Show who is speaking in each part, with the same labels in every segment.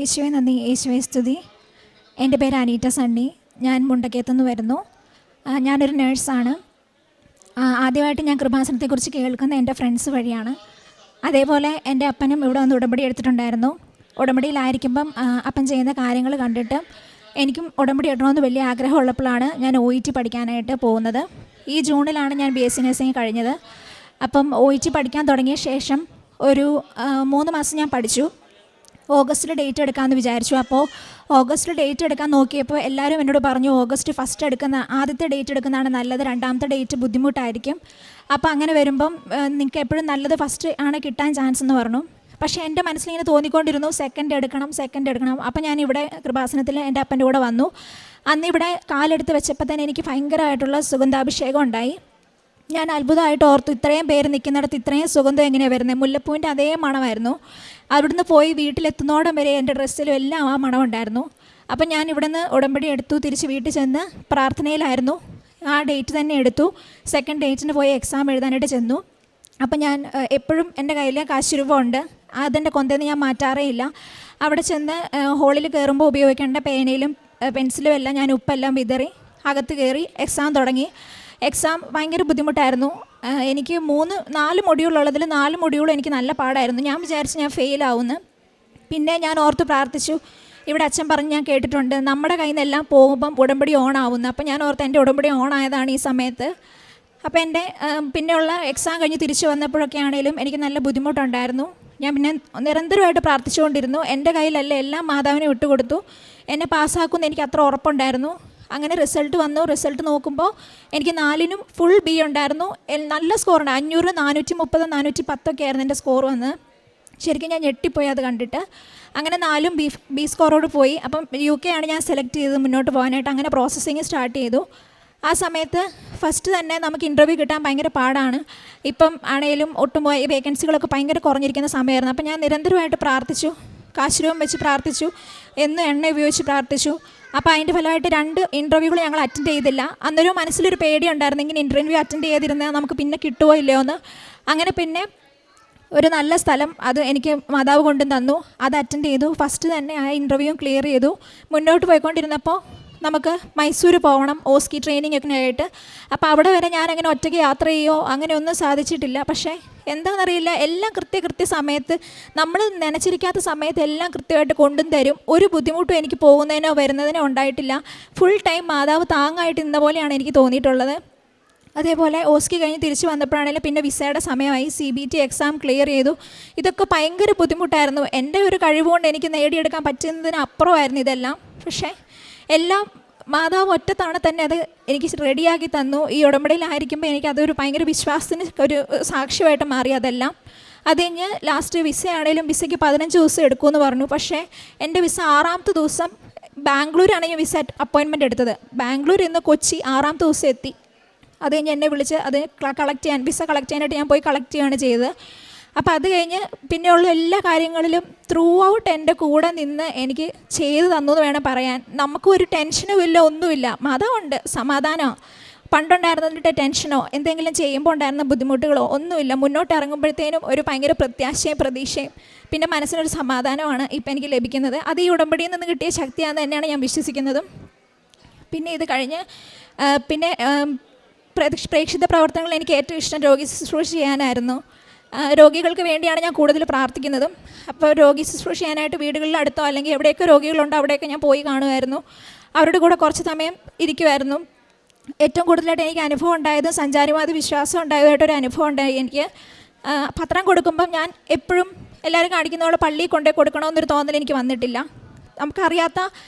Speaker 1: യേശുവെ നന്ദി, യേശുവെ സ്തുതി. എൻ്റെ പേര് അനീറ്റ സണ്ണി. ഞാൻ മുണ്ടക്കയത്തുനിന്ന് വരുന്നു. ഞാനൊരു നേഴ്സാണ്. ആദ്യമായിട്ട് ഞാൻ കൃപാസനത്തെക്കുറിച്ച് കേൾക്കുന്ന എൻ്റെ ഫ്രണ്ട്സ് വഴിയാണ്. അതേപോലെ എൻ്റെ അപ്പനും ഇവിടെ വന്ന് ഉടമ്പടി എടുത്തിട്ടുണ്ടായിരുന്നു. ഉടമ്പടിയിലായിരിക്കുമ്പം അപ്പൻ ചെയ്യുന്ന കാര്യങ്ങൾ കണ്ടിട്ട് എനിക്കും ഉടമ്പടി എടുക്കണമെന്ന് വലിയ ആഗ്രഹമുള്ളപ്പോഴാണ് ഞാൻ OET പഠിക്കാനായിട്ട് പോകുന്നത്. ഈ ജൂണിലാണ് ഞാൻ BSc നഴ്സിംഗ് കഴിഞ്ഞത്. അപ്പം OET പഠിക്കാൻ തുടങ്ങിയ ശേഷം ഒരു 3 മാസം ഞാൻ പഠിച്ചു. ഓഗസ്റ്റിൽ ഡേറ്റ് എടുക്കാമെന്ന് വിചാരിച്ചു. അപ്പോൾ ഓഗസ്റ്റിൽ ഡേറ്റ് എടുക്കാൻ നോക്കിയപ്പോൾ എല്ലാവരും എന്നോട് പറഞ്ഞു, ഓഗസ്റ്റ് ഫസ്റ്റ് ആദ്യത്തെ ഡേറ്റ് എടുക്കുന്നതാണ് നല്ലത്, രണ്ടാമത്തെ ഡേറ്റ് ബുദ്ധിമുട്ടായിരിക്കും. അപ്പോൾ അങ്ങനെ വരുമ്പം നിങ്ങൾക്ക് എപ്പോഴും നല്ലത് ഫസ്റ്റ് ആണ് കിട്ടാൻ ചാൻസ് എന്ന് പറഞ്ഞു. പക്ഷേ എൻ്റെ മനസ്സിലിങ്ങനെ തോന്നിക്കൊണ്ടിരുന്നു സെക്കൻഡ് എടുക്കണം. അപ്പോൾ ഞാൻ ഇവിടെ കൃപാസനത്തിൽ എൻ്റെ അപ്പൻ്റെ കൂടെ വന്നു. അന്നിവിടെ കാലെടുത്ത് വെച്ചപ്പോൾ തന്നെ എനിക്ക് ഭയങ്കരമായിട്ടുള്ള സുഗന്ധാഭിഷേകം ഉണ്ടായി. ഞാൻ അത്ഭുതമായിട്ട് ഓർത്തു, ഇത്രയും പേര് നിൽക്കുന്നിടത്ത് ഇത്രയും സുഗന്ധം എങ്ങനെയാണ് വരുന്നത്? മുല്ലപ്പൂവിൻ്റെ അതേ മണമായിരുന്നു. അവിടുന്ന് പോയി വീട്ടിലെത്തുന്നോടം വരെ എൻ്റെ ഡ്രസ്സിലും എല്ലാം ആ മണമുണ്ടായിരുന്നു. അപ്പം ഞാൻ ഇവിടുന്ന് ഉടമ്പടി എടുത്തു, തിരിച്ച് വീട്ടിൽ ചെന്ന് പ്രാർത്ഥനയിലായിരുന്നു. ആ ഡേറ്റ് തന്നെ എടുത്തു. സെക്കൻഡ് ഡേറ്റിന് പോയി എക്സാം എഴുതാനായിട്ട് ചെന്നു. അപ്പം ഞാൻ എപ്പോഴും എൻ്റെ കയ്യിൽ കാശ് രൂപ ഉണ്ട്, അതിൻ്റെ കൊന്തേന്ന് ഞാൻ മാറ്റാറേ ഇല്ല. അവിടെ ചെന്ന് ഹോളിൽ കയറുമ്പോൾ ഉപയോഗിക്കേണ്ട പേനയിലും പെൻസിലും എല്ലാം ഞാൻ ഉപ്പെല്ലാം വിതറി അകത്ത് കയറി എക്സാം തുടങ്ങി. എക്സാം ഭയങ്കര ബുദ്ധിമുട്ടായിരുന്നു. എനിക്ക് 4 മൊഡ്യൂളുള്ളതിൽ 4 മൊഡ്യൂളും എനിക്ക് നല്ല പാടായിരുന്നു. ഞാൻ വിചാരിച്ചു ഞാൻ ഫെയിലാവുമെന്ന്. പിന്നെ ഞാൻ ഓർത്ത് പ്രാർത്ഥിച്ചു. ഇവിടെ അച്ഛൻ പറഞ്ഞ് ഞാൻ കേട്ടിട്ടുണ്ട്, നമ്മുടെ കയ്യിൽ നിന്നെല്ലാം പോകുമ്പം ഉടമ്പടി ഓണാവുന്നു. അപ്പോൾ ഞാൻ ഓർത്ത് എൻ്റെ ഉടമ്പടി ഓണായതാണ് ഈ സമയത്ത്. അപ്പോൾ എൻ്റെ പിന്നെയുള്ള എക്സാം കഴിഞ്ഞ് തിരിച്ചു വന്നപ്പോഴൊക്കെ ആണെങ്കിലും എനിക്ക് നല്ല ബുദ്ധിമുട്ടുണ്ടായിരുന്നു. ഞാൻ പിന്നെ നിരന്തരമായിട്ട് പ്രാർത്ഥിച്ചുകൊണ്ടിരുന്നു. എൻ്റെ കയ്യിലല്ല, എല്ലാം മാതാവിനെ വിട്ടുകൊടുത്തു. എന്നെ പാസ്സാക്കുമെന്ന് എനിക്ക് അത്ര ഉറപ്പുണ്ടായിരുന്നു. അങ്ങനെ റിസൾട്ട് വന്നു. റിസൾട്ട് നോക്കുമ്പോൾ എനിക്ക് 4നും ഫുൾ B ഉണ്ടായിരുന്നു. നല്ല സ്കോറുണ്ട്. 500, 430, 410 ആയിരുന്നു എൻ്റെ സ്കോർ വന്ന്. ശരിക്കും ഞാൻ ഞെട്ടിപ്പോയി അത് കണ്ടിട്ട്. അങ്ങനെ 4ഉം B സ്കോറോട് പോയി. അപ്പം UK ആണ് ഞാൻ സെലക്ട് ചെയ്തത് മുന്നോട്ട് പോകാനായിട്ട്. അങ്ങനെ പ്രോസസ്സിങ് സ്റ്റാർട്ട് ചെയ്തു. ആ സമയത്ത് ഫസ്റ്റ് തന്നെ നമുക്ക് ഇൻ്റർവ്യൂ കിട്ടാൻ ഭയങ്കര പാടാണ്. ഇപ്പം ആണെങ്കിലും ഒട്ടും പോയി വേക്കൻസികളൊക്കെ ഭയങ്കര കുറഞ്ഞിരിക്കുന്ന സമയമായിരുന്നു. അപ്പം ഞാൻ നിരന്തരമായിട്ട് പ്രാർത്ഥിച്ചു, കാശുരൂപം വെച്ച് പ്രാർത്ഥിച്ചു, എന്നും എണ്ണ ഉപയോഗിച്ച് പ്രാർത്ഥിച്ചു. അപ്പോൾ അതിൻ്റെ ഫലമായിട്ട് 2 ഇൻ്റർവ്യൂകൾ ഞങ്ങൾ അറ്റൻഡ് ചെയ്തില്ല. അന്നൊരു മനസ്സിലൊരു പേടിയുണ്ടായിരുന്നു, ഇങ്ങനെ ഇൻ്റർവ്യൂ അറ്റൻഡ് ചെയ്തിരുന്നാൽ നമുക്ക് പിന്നെ കിട്ടുമോ ഇല്ലയോ എന്ന്. അങ്ങനെ പിന്നെ ഒരു നല്ല സ്ഥലം അത് എനിക്ക് മാതാവ് കൊണ്ടും തന്നു. അത് അറ്റൻഡ് ചെയ്തു. ഫസ്റ്റ് തന്നെ ആ ഇൻ്റർവ്യൂ ക്ലിയർ ചെയ്തു. മുന്നോട്ട് പോയിക്കൊണ്ടിരുന്നപ്പോൾ നമുക്ക് മൈസൂർ പോകണം ഓസ്കി ട്രെയിനിങ് ഒക്കെ ആയിട്ട്. അപ്പോൾ അവിടെ വരെ ഞാനങ്ങനെ ഒറ്റയ്ക്ക് യാത്ര ചെയ്യുകയോ അങ്ങനെ ഒന്നും സാധിച്ചിട്ടില്ല. പക്ഷേ എന്താണെന്നറിയില്ല, എല്ലാം കൃത്യ സമയത്ത് നമ്മൾ നനച്ചിരിക്കാത്ത സമയത്ത് എല്ലാം കൃത്യമായിട്ട് കൊണ്ടും തരും. ഒരു ബുദ്ധിമുട്ടും എനിക്ക് പോകുന്നതിനോ വരുന്നതിനോ ഉണ്ടായിട്ടില്ല. ഫുൾ ടൈം മാതാവ് താങ്ങായിട്ട് നിന്ന പോലെയാണ് എനിക്ക് തോന്നിയിട്ടുള്ളത്. അതേപോലെ ഓസ്കി കഴിഞ്ഞ് തിരിച്ച് വന്നപ്പോഴാണെങ്കിലും പിന്നെ വിസയുടെ സമയമായി. CBT എക്സാം ക്ലിയർ ചെയ്തു. ഇതൊക്കെ ഭയങ്കര ബുദ്ധിമുട്ടായിരുന്നു. എൻ്റെ ഒരു കഴിവുകൊണ്ട് എനിക്ക് നേടിയെടുക്കാൻ പറ്റുന്നതിന് അപ്പുറമായിരുന്നു ഇതെല്ലാം. പക്ഷേ എല്ലാം മാതാവ് ഒറ്റത്തവണ തന്നെ അത് എനിക്ക് റെഡിയാക്കി തന്നു. ഈ ഉടമ്പടിയിലായിരിക്കുമ്പോൾ എനിക്കതൊരു ഭയങ്കര വിശ്വാസത്തിന് ഒരു സാക്ഷ്യമായിട്ട് മാറി അതെല്ലാം. അത് കഴിഞ്ഞ് ലാസ്റ്റ് വിസയാണെങ്കിലും വിസയ്ക്ക് 15 ദിവസം എടുക്കുമെന്ന് പറഞ്ഞു. പക്ഷേ എൻ്റെ വിസ 6ാമത്തെ ദിവസം, ബാംഗ്ലൂരാണ് ഞാൻ വിസ അപ്പോയിൻമെൻറ്റ് എടുത്തത്. ബാംഗ്ലൂരിൽ നിന്ന് കൊച്ചി 6ാമത്തെ ദിവസം എത്തി. അത് കഴിഞ്ഞ് എന്നെ വിളിച്ച് അത് വിസ കളക്ട് ചെയ്യാനായിട്ട് ഞാൻ പോയി കളക്ട് ചെയ്യുകയാണ് ചെയ്തത്. അപ്പോൾ അത് കഴിഞ്ഞ് പിന്നെയുള്ള എല്ലാ കാര്യങ്ങളിലും ത്രൂ ഔട്ട് എൻ്റെ കൂടെ നിന്ന് എനിക്ക് ചെയ്തു തന്നു എന്ന് വേണം പറയാൻ. നമുക്കും ഒരു ടെൻഷനും ഇല്ല, ഒന്നുമില്ല. മതമുണ്ട്, സമാധാനമോ, പണ്ടുണ്ടായിരുന്നതിൻ്റെ ടെൻഷനോ എന്തെങ്കിലും ചെയ്യുമ്പോൾ ഉണ്ടായിരുന്ന ബുദ്ധിമുട്ടുകളോ ഒന്നുമില്ല. മുന്നോട്ട് ഇറങ്ങുമ്പോഴത്തേനും ഒരു ഭയങ്കര പ്രത്യാശയും പ്രതീക്ഷയും പിന്നെ മനസ്സിനൊരു സമാധാനമാണ് ഇപ്പം എനിക്ക് ലഭിക്കുന്നത്. അത് ഈ ഉടമ്പടിയിൽ നിന്ന് കിട്ടിയ ശക്തിയാണെന്ന് തന്നെയാണ് ഞാൻ വിശ്വസിക്കുന്നതും. പിന്നെ ഇത് കഴിഞ്ഞ് പിന്നെ പ്രേക്ഷിത പ്രവർത്തനങ്ങൾ എനിക്ക് ഏറ്റവും ഇഷ്ടം രോഗി ശുശ്രൂഷ ചെയ്യാനായിരുന്നു. രോഗികൾക്ക് വേണ്ടിയാണ് ഞാൻ കൂടുതൽ പ്രാർത്ഥിക്കുന്നതും. അപ്പോൾ രോഗി ശുശ്രൂഷ ചെയ്യാനായിട്ട് വീടുകളിൽ അടുത്തോ അല്ലെങ്കിൽ എവിടെയൊക്കെ രോഗികളുണ്ടോ അവിടെയൊക്കെ ഞാൻ പോയി കാണുമായിരുന്നു. അവരുടെ കൂടെ കുറച്ച് സമയം ഇരിക്കുമായിരുന്നു. ഏറ്റവും കൂടുതലായിട്ട് എനിക്ക് അനുഭവം ഉണ്ടായത് സഞ്ചാരിവാദ വിശ്വാസം ഉണ്ടായതായിട്ടൊരു അനുഭവം ഉണ്ടായി എനിക്ക്. പത്രം കൊടുക്കുമ്പം ഞാൻ എപ്പോഴും എല്ലാവരും കാണിക്കുന്ന പോലെ പള്ളിയിൽ കൊണ്ടുപോയി കൊടുക്കണമെന്നൊരു തോന്നൽ എനിക്ക് വന്നിട്ടില്ല. നമുക്കറിയാത്ത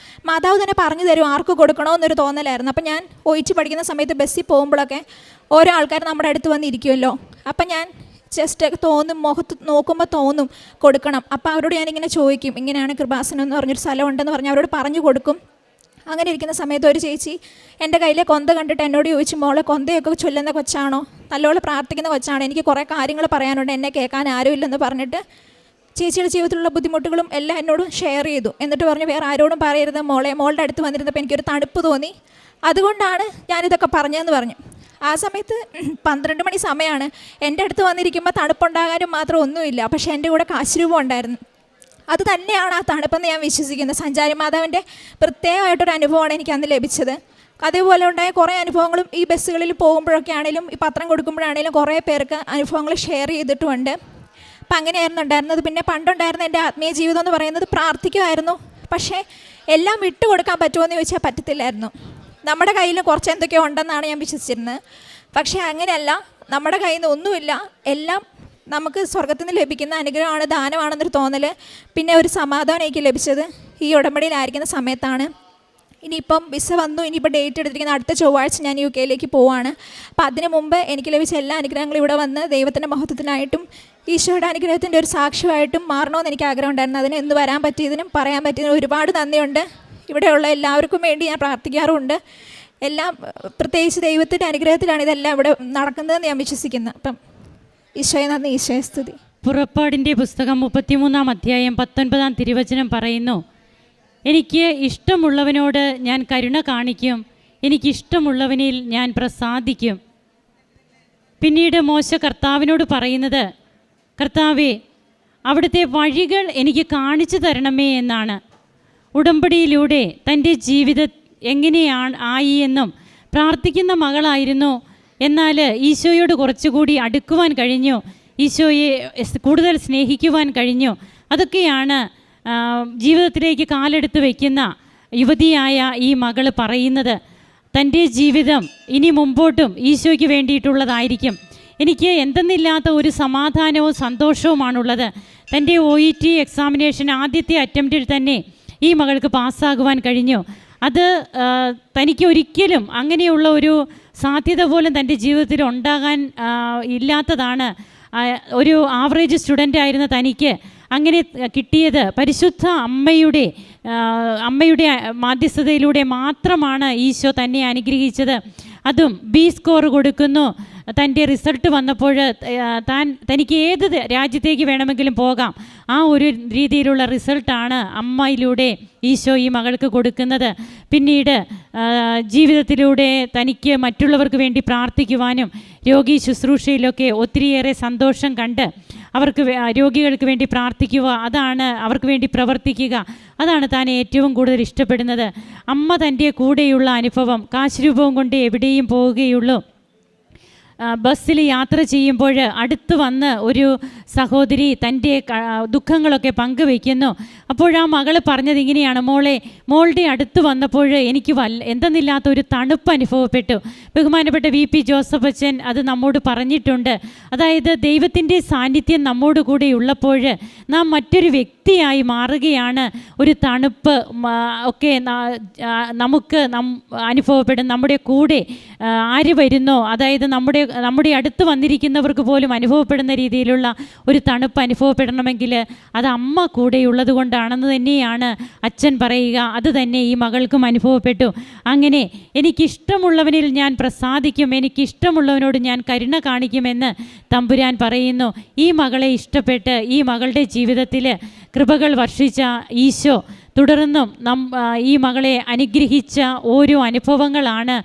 Speaker 1: മാതാവ് തന്നെ പറഞ്ഞു തരും ആർക്ക് കൊടുക്കണമെന്നൊരു തോന്നലായിരുന്നു. അപ്പം ഞാൻ OET പഠിക്കുന്ന സമയത്ത് ബസ്സിൽ പോകുമ്പോഴൊക്കെ ഓരോ ആൾക്കാർ നമ്മുടെ അടുത്ത് വന്നിരിക്കുമല്ലോ. അപ്പം ഞാൻ ജസ്റ്റ് തോന്നും, മുഖത്ത് നോക്കുമ്പോൾ തോന്നും കൊടുക്കണം. അപ്പോൾ അവരോട് ഞാനിങ്ങനെ ചോദിക്കും, ഇങ്ങനെയാണ് കൃപാസനം എന്ന് പറഞ്ഞൊരു സ്ഥലമുണ്ടെന്ന് പറഞ്ഞ് അവരോട് പറഞ്ഞു കൊടുക്കും. അങ്ങനെ ഇരിക്കുന്ന സമയത്ത് ഒരു ചേച്ചി എൻ്റെ കയ്യിലെ കൊന്ത കണ്ടിട്ട് എന്നോട് ചോദിച്ചു, മോളെ കൊന്തയൊക്കെ ചൊല്ലുന്ന കൊച്ചാണോ, നല്ലോണം പ്രാർത്ഥിക്കുന്ന കൊച്ചാണോ, എനിക്ക് കുറേ കാര്യങ്ങൾ പറയാനുണ്ട്, എന്നെ കേൾക്കാൻ ആരുമില്ലെന്ന് പറഞ്ഞിട്ട് ചേച്ചിയുടെ ജീവിതത്തിലുള്ള ബുദ്ധിമുട്ടുകളും എല്ലാം എന്നോട് ഷെയർ ചെയ്തു. എന്നിട്ട് പറഞ്ഞു, വേറെ ആരോടും പറയരുത് മോളുടെ അടുത്ത് വന്നിരുന്നപ്പോൾ എനിക്കൊരു തണുപ്പ് തോന്നി, അതുകൊണ്ടാണ് ഞാനിതൊക്കെ പറഞ്ഞതെന്ന് പറഞ്ഞു. ആ സമയത്ത് 12 മണി സമയമാണ്. എൻ്റെ അടുത്ത് വന്നിരിക്കുമ്പോൾ തണുപ്പുണ്ടാകാനും മാത്രം ഒന്നുമില്ല. പക്ഷേ എൻ്റെ കൂടെ കാശ് രൂപം ഉണ്ടായിരുന്നു. അത് തന്നെയാണ് ആ തണുപ്പെന്ന് ഞാൻ വിശ്വസിക്കുന്നത്. സഞ്ചാരി മാതാവിൻ്റെ പ്രത്യേകമായിട്ടൊരു അനുഭവമാണ് എനിക്ക് അന്ന് ലഭിച്ചത്. അതേപോലെ ഉണ്ടായ കുറേ അനുഭവങ്ങളും ഈ ബസ്സുകളിൽ പോകുമ്പോഴൊക്കെ ആണെങ്കിലും ഈ പത്രം കൊടുക്കുമ്പോഴാണെങ്കിലും കുറേ പേർക്ക് അനുഭവങ്ങൾ ഷെയർ ചെയ്തിട്ടുമുണ്ട്. അപ്പം അങ്ങനെയായിരുന്നു ഉണ്ടായിരുന്നത്. പിന്നെ പണ്ടുണ്ടായിരുന്ന എൻ്റെ ആത്മീയ ജീവിതം എന്ന് പറയുന്നത് പ്രാർത്ഥിക്കുമായിരുന്നു. പക്ഷേ എല്ലാം വിട്ടു കൊടുക്കാൻ പറ്റുമോ ചോദിച്ചാൽ പറ്റത്തില്ലായിരുന്നു. നമ്മുടെ കയ്യിൽ കുറച്ച് എന്തൊക്കെയോ ഉണ്ടെന്നാണ് ഞാൻ വിശ്വസിച്ചിരുന്നത്. പക്ഷേ അങ്ങനെയല്ല, നമ്മുടെ കയ്യിൽ നിന്ന് ഒന്നുമില്ല, എല്ലാം നമുക്ക് സ്വർഗത്തിൽ നിന്ന് ലഭിക്കുന്ന അനുഗ്രഹമാണ്, ദാനമാണെന്നൊരു തോന്നൽ. പിന്നെ ഒരു സമാധാനം എനിക്ക് ലഭിച്ചത് ഈ ഉടമ്പടിയിലായിരിക്കുന്ന സമയത്താണ്. ഇനിയിപ്പം വിസ വന്നു, ഇനിയിപ്പോൾ ഡേറ്റ് എടുത്തിരിക്കുന്ന അടുത്ത ചൊവ്വാഴ്ച ഞാൻ UK പോവാണ്. അപ്പോൾ അതിന് മുമ്പ് എനിക്ക് ലഭിച്ച എല്ലാ അനുഗ്രഹങ്ങളും ഇവിടെ വന്ന് ദൈവത്തിൻ്റെ മഹത്വത്തിനായിട്ടും ഈശോയുടെ അനുഗ്രഹത്തിൻ്റെ ഒരു സാക്ഷ്യമായിട്ടും മാറണമെന്ന് എനിക്ക് ആഗ്രഹം ഉണ്ടായിരുന്നു. അതിന് എന്ന് വരാൻ പറ്റിയതിനും പറയാൻ പറ്റിയതിനും ഒരുപാട് നന്ദിയുണ്ട്. ഇവിടെയുള്ള എല്ലാവർക്കും വേണ്ടി ഞാൻ പ്രാർത്ഥിക്കാറുമുണ്ട്. എല്ലാം പ്രത്യേകിച്ച് ദൈവത്തിൻ്റെ അനുഗ്രഹത്തിലാണ് ഇതെല്ലാം ഇവിടെ നടക്കുന്നതെന്ന് ഞാൻ വിശ്വസിക്കുന്നു. അപ്പം ഈശോയെ നന്ദി, ഈശോയെ സ്തുതി.
Speaker 2: പുറപ്പാടിൻ്റെ പുസ്തകം 33-ാം അധ്യായം 19-ാം തിരുവചനം പറയുന്നു, എനിക്ക് ഇഷ്ടമുള്ളവനോട് ഞാൻ കരുണ കാണിക്കും, എനിക്കിഷ്ടമുള്ളവനിൽ ഞാൻ പ്രസാദിക്കും. പിന്നീട് മോശ കർത്താവിനോട് പറയുന്നത്, കർത്താവേ, അവിടുത്തെ വഴികൾ എനിക്ക് കാണിച്ചു തരണമേ എന്നാണ്. ഉടമ്പടിയിലൂടെ തൻ്റെ ജീവിതം എങ്ങനെയാണ് ആയി എന്നും പ്രാർത്ഥിക്കുന്ന മകളായിരുന്നു. എന്നാൽ ഈശോയോട് കുറച്ചുകൂടി അടുക്കുവാൻ കഴിഞ്ഞു, ഈശോയെ കൂടുതൽ സ്നേഹിക്കുവാൻ കഴിഞ്ഞു. അതൊക്കെയാണ് ജീവിതത്തിലേക്ക് കാലെടുത്ത് വയ്ക്കുന്ന യുവതിയായ ഈ മകൾ പറയുന്നത്. തൻ്റെ ജീവിതം ഇനി മുമ്പോട്ടും ഈശോയ്ക്ക് വേണ്ടിയിട്ടുള്ളതായിരിക്കും. എനിക്ക് എന്തെന്നില്ലാത്ത ഒരു സമാധാനവും സന്തോഷവുമാണുള്ളത്. തൻ്റെ OET എക്സാമിനേഷൻ ആദ്യത്തെ അറ്റംപ്റ്റിൽ തന്നെ ഈ മകൾക്ക് പാസ്സാകുവാൻ കഴിഞ്ഞു. അത് തനിക്ക് ഒരിക്കലും അങ്ങനെയുള്ള ഒരു സാധ്യത പോലും തൻ്റെ ജീവിതത്തിൽ ഉണ്ടാകാൻ ഇല്ലാത്തതാണ്. ഒരു ആവറേജ് സ്റ്റുഡൻ്റ് ആയിരുന്ന തനിക്ക് അങ്ങനെ കിട്ടിയത് പരിശുദ്ധ അമ്മയുടെ മാധ്യസ്ഥതയിലൂടെ മാത്രമാണ് ഈശോ തന്നെ അനുഗ്രഹിച്ചത്. അതും B സ്കോർ കൊടുക്കുന്നു. തൻ്റെ റിസൾട്ട് വന്നപ്പോൾ തനിക്ക് ഏത് രാജ്യത്തേക്ക് വേണമെങ്കിലും പോകാം, ആ ഒരു രീതിയിലുള്ള റിസൾട്ടാണ് അമ്മയിലൂടെ ഈശോ ഈ മകൾക്ക് കൊടുക്കുന്നത്. പിന്നീട് ജീവിതത്തിലൂടെ തനിക്ക് മറ്റുള്ളവർക്ക് വേണ്ടി പ്രാർത്ഥിക്കുവാനും രോഗി ശുശ്രൂഷയിലൊക്കെ ഒത്തിരിയേറെ സന്തോഷം കണ്ട് രോഗികൾക്ക് വേണ്ടി പ്രാർത്ഥിക്കുക, അതാണ് അവർക്ക് വേണ്ടി പ്രവർത്തിക്കുക, അതാണ് താൻ ഏറ്റവും കൂടുതൽ ഇഷ്ടപ്പെടുന്നത്. അമ്മ തൻ്റെ കൂടെയുള്ള അനുഭവം, കാശ് രൂപവും കൊണ്ട് എവിടെയും പോവുകയുള്ളൂ. ബസ്സിൽ യാത്ര ചെയ്യുമ്പോൾ അടുത്ത് വന്ന് ഒരു സഹോദരി തൻ്റെ ദുഃഖങ്ങളൊക്കെ പങ്കുവയ്ക്കുന്നു. അപ്പോഴാ മകൾ പറഞ്ഞത് ഇങ്ങനെയാണ്, മോളുടെ അടുത്ത് വന്നപ്പോൾ എനിക്ക് എന്തെന്നില്ലാത്ത ഒരു തണുപ്പ് അനുഭവപ്പെട്ടു. ബഹുമാനപ്പെട്ട VP ജോസഫ് അച്ഛൻ അത് നമ്മോട് പറഞ്ഞിട്ടുണ്ട്. അതായത് ദൈവത്തിൻ്റെ സാന്നിധ്യം നമ്മോട് കൂടെ ഉള്ളപ്പോൾ നാം മറ്റൊരു വ്യക്തിയായി മാറുകയാണ്. ഒരു തണുപ്പ് ഒക്കെ നമുക്ക് അനുഭവപ്പെടും. നമ്മുടെ കൂടെ ആര് വരുന്നോ, അതായത് നമ്മുടെ അടുത്ത് വന്നിരിക്കുന്നവർക്ക് പോലും അനുഭവപ്പെടുന്ന രീതിയിലുള്ള ഒരു തണുപ്പ് അനുഭവപ്പെടണമെങ്കിൽ അത് അമ്മ കൂടെയുള്ളത് കൊണ്ടാണെന്ന് തന്നെയാണ് അച്ഛൻ പറയുക. അത് തന്നെ ഈ മകൾക്കും അനുഭവപ്പെട്ടു. അങ്ങനെ എനിക്കിഷ്ടമുള്ളവനിൽ ഞാൻ പ്രസാദിക്കും, എനിക്കിഷ്ടമുള്ളവനോട് ഞാൻ കരുണ കാണിക്കുമെന്ന് തമ്പുരാൻ പറയുന്നു. ഈ മകളെ ഇഷ്ടപ്പെട്ട് ഈ മകളുടെ ജീവിതത്തിൽ കൃപകൾ വർഷിച്ച ഈശോ തുടർന്നും ഈ മകളെ അനുഗ്രഹിച്ച ഓരോ അനുഭവങ്ങളാണ്